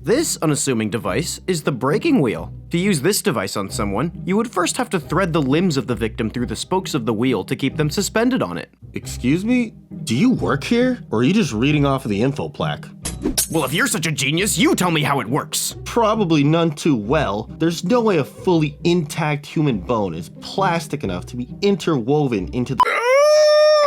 This unassuming device is the breaking wheel. To use this device on someone, you would first have to thread the limbs of the victim through the spokes of the wheel to keep them suspended on it. Excuse me? Do you work here? Or are you just reading off of the info plaque? Well, if you're such a genius, you tell me how it works. Probably none too well. There's no way a fully intact human bone is plastic enough to be interwoven into the—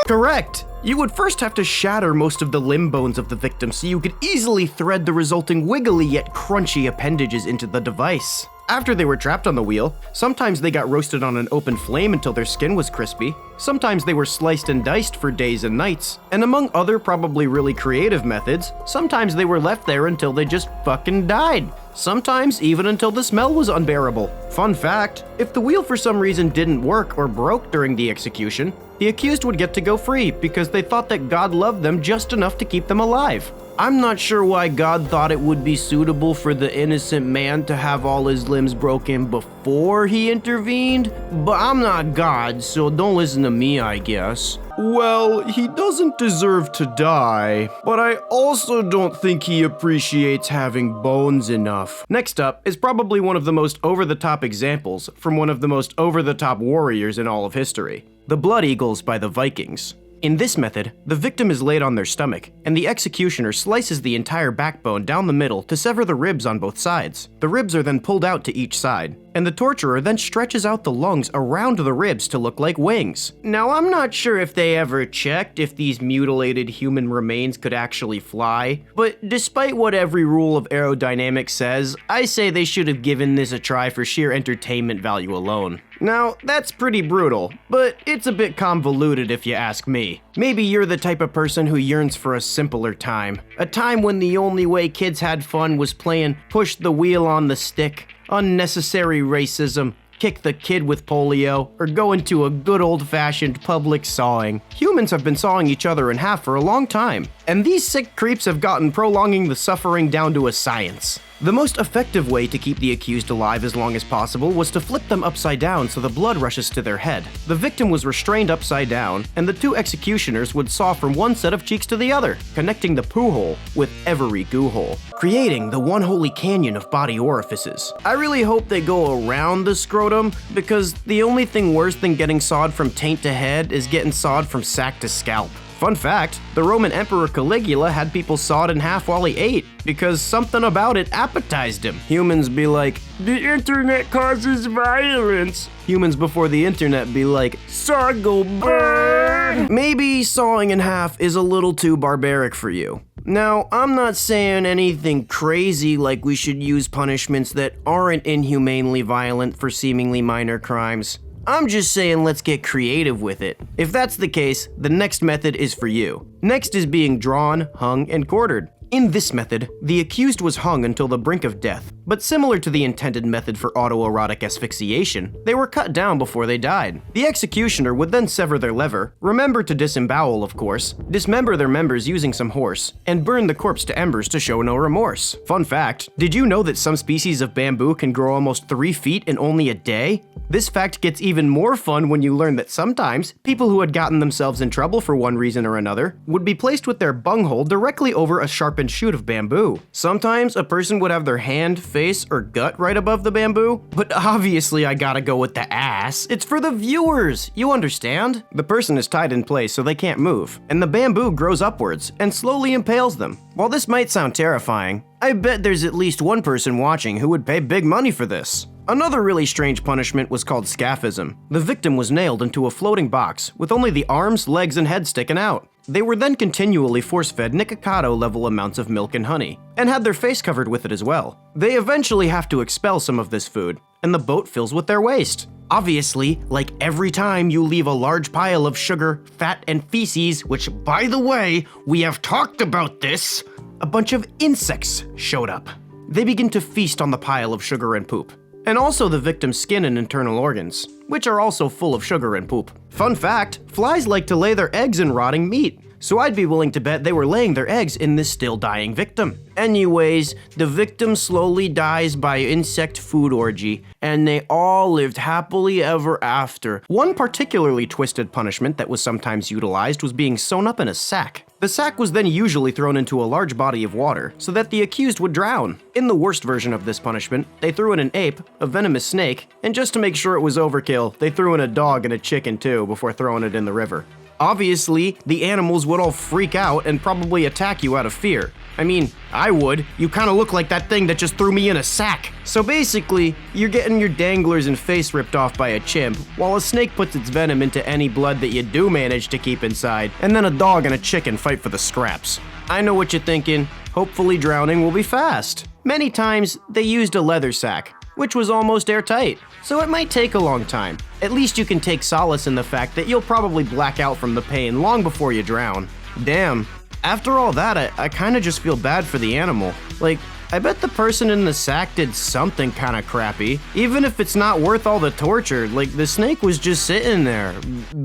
Correct! You would first have to shatter most of the limb bones of the victim so you could easily thread the resulting wiggly yet crunchy appendages into the device. After they were trapped on the wheel, sometimes they got roasted on an open flame until their skin was crispy, sometimes they were sliced and diced for days and nights, and among other probably really creative methods, sometimes they were left there until they just fucking died. Sometimes even until the smell was unbearable. Fun fact, if the wheel for some reason didn't work or broke during the execution, the accused would get to go free because they thought that God loved them just enough to keep them alive. I'm not sure why God thought it would be suitable for the innocent man to have all his limbs broken before he intervened, but I'm not God, so don't listen to me, I guess. Well, he doesn't deserve to die, but I also don't think he appreciates having bones enough. Next up is probably one of the most over-the-top examples from one of the most over-the-top warriors in all of history, the Blood Eagles by the Vikings. In this method, the victim is laid on their stomach, and the executioner slices the entire backbone down the middle to sever the ribs on both sides. The ribs are then pulled out to each side, and the torturer then stretches out the lungs around the ribs to look like wings. Now, I'm not sure if they ever checked if these mutilated human remains could actually fly, but despite what every rule of aerodynamics says, I say they should have given this a try for sheer entertainment value alone. Now, that's pretty brutal, but it's a bit convoluted if you ask me. Maybe you're the type of person who yearns for a simpler time. A time when the only way kids had fun was playing push the wheel on the stick, unnecessary racism, kick the kid with polio, or go into a good old-fashioned public sawing. Humans have been sawing each other in half for a long time, and these sick creeps have gotten prolonging the suffering down to a science. The most effective way to keep the accused alive as long as possible was to flip them upside down so the blood rushes to their head. The victim was restrained upside down, and the two executioners would saw from one set of cheeks to the other, connecting the poo hole with every goo hole, creating the one holy canyon of body orifices. I really hope they go around the scrotum, because the only thing worse than getting sawed from taint to head is getting sawed from sack to scalp. Fun fact, the Roman Emperor Caligula had people sawed in half while he ate, because something about it appetized him. Humans be like, the internet causes violence. Humans before the internet be like, saw go burn. Maybe sawing in half is a little too barbaric for you. Now, I'm not saying anything crazy like we should use punishments that aren't inhumanely violent for seemingly minor crimes. I'm just saying let's get creative with it. If that's the case, the next method is for you. Next is being drawn, hung, and quartered. In this method, the accused was hung until the brink of death, but similar to the intended method for autoerotic asphyxiation, they were cut down before they died. The executioner would then sever their lever, remember to disembowel of course, dismember their members using some horse, and burn the corpse to embers to show no remorse. Fun fact, did you know that some species of bamboo can grow almost 3 feet in only a day? This fact gets even more fun when you learn that sometimes, people who had gotten themselves in trouble for one reason or another would be placed with their bunghole directly over a sharpened shoot of bamboo. Sometimes a person would have their hand, face, or gut right above the bamboo, but obviously I gotta go with the ass. It's for the viewers, you understand? The person is tied in place so they can't move, and the bamboo grows upwards and slowly impales them. While this might sound terrifying, I bet there's at least one person watching who would pay big money for this. Another really strange punishment was called Scaphism. The victim was nailed into a floating box with only the arms, legs, and head sticking out. They were then continually force-fed Nikocado-level amounts of milk and honey, and had their face covered with it as well. They eventually have to expel some of this food, and the boat fills with their waste. Obviously, like every time you leave a large pile of sugar, fat, and feces, which, by the way, we have talked about this, a bunch of insects showed up. They begin to feast on the pile of sugar and poop, and also the victim's skin and internal organs, which are also full of sugar and poop. Fun fact, flies like to lay their eggs in rotting meat, so I'd be willing to bet they were laying their eggs in this still dying victim. Anyways, the victim slowly dies by insect food orgy, and they all lived happily ever after. One particularly twisted punishment that was sometimes utilized was being sewn up in a sack. The sack was then usually thrown into a large body of water so that the accused would drown. In the worst version of this punishment, they threw in an ape, a venomous snake, and just to make sure it was overkill, they threw in a dog and a chicken too before throwing it in the river. Obviously, the animals would all freak out and probably attack you out of fear. I mean, I would. You kinda look like that thing that just threw me in a sack. So basically, you're getting your danglers and face ripped off by a chimp, while a snake puts its venom into any blood that you do manage to keep inside, and then a dog and a chicken fight for the scraps. I know what you're thinking. Hopefully drowning will be fast. Many times, they used a leather sack, which was almost airtight, so it might take a long time. At least you can take solace in the fact that you'll probably black out from the pain long before you drown. Damn. After all that, I kinda just feel bad for the animal. Like, I bet the person in the sack did something kinda crappy. Even if it's not worth all the torture, like the snake was just sitting there,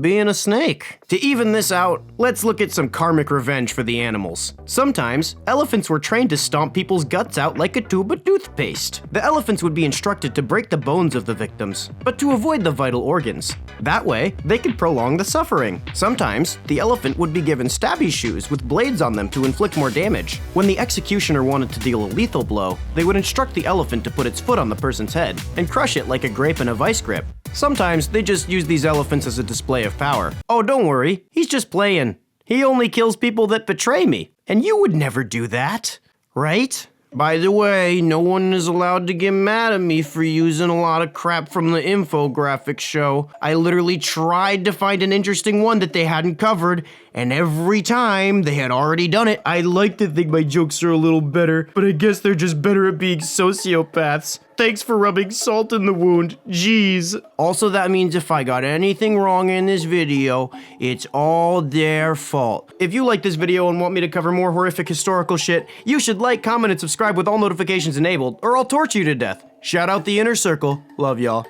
being a snake. To even this out, let's look at some karmic revenge for the animals. Sometimes, elephants were trained to stomp people's guts out like a tube of toothpaste. The elephants would be instructed to break the bones of the victims, but to avoid the vital organs. That way, they could prolong the suffering. Sometimes, the elephant would be given stabby shoes with blades on them to inflict more damage. When the executioner wanted to deal a lethal blow, they would instruct the elephant to put its foot on the person's head and crush it like a grape in a vice grip. Sometimes they just use these elephants as a display of power. Oh, don't worry, he's just playing. He only kills people that betray me, and you would never do that, right? By the way, no one is allowed to get mad at me for using a lot of crap from the Infographics Show. I literally tried to find an interesting one that they hadn't covered, and every time they had already done it. I like to think my jokes are a little better, but I guess they're just better at being sociopaths. Thanks for rubbing salt in the wound, jeez. Also, that means if I got anything wrong in this video, it's all their fault. If you like this video and want me to cover more horrific historical shit, you should like, comment, and subscribe with all notifications enabled, or I'll torture you to death. Shout out the inner circle. Love y'all.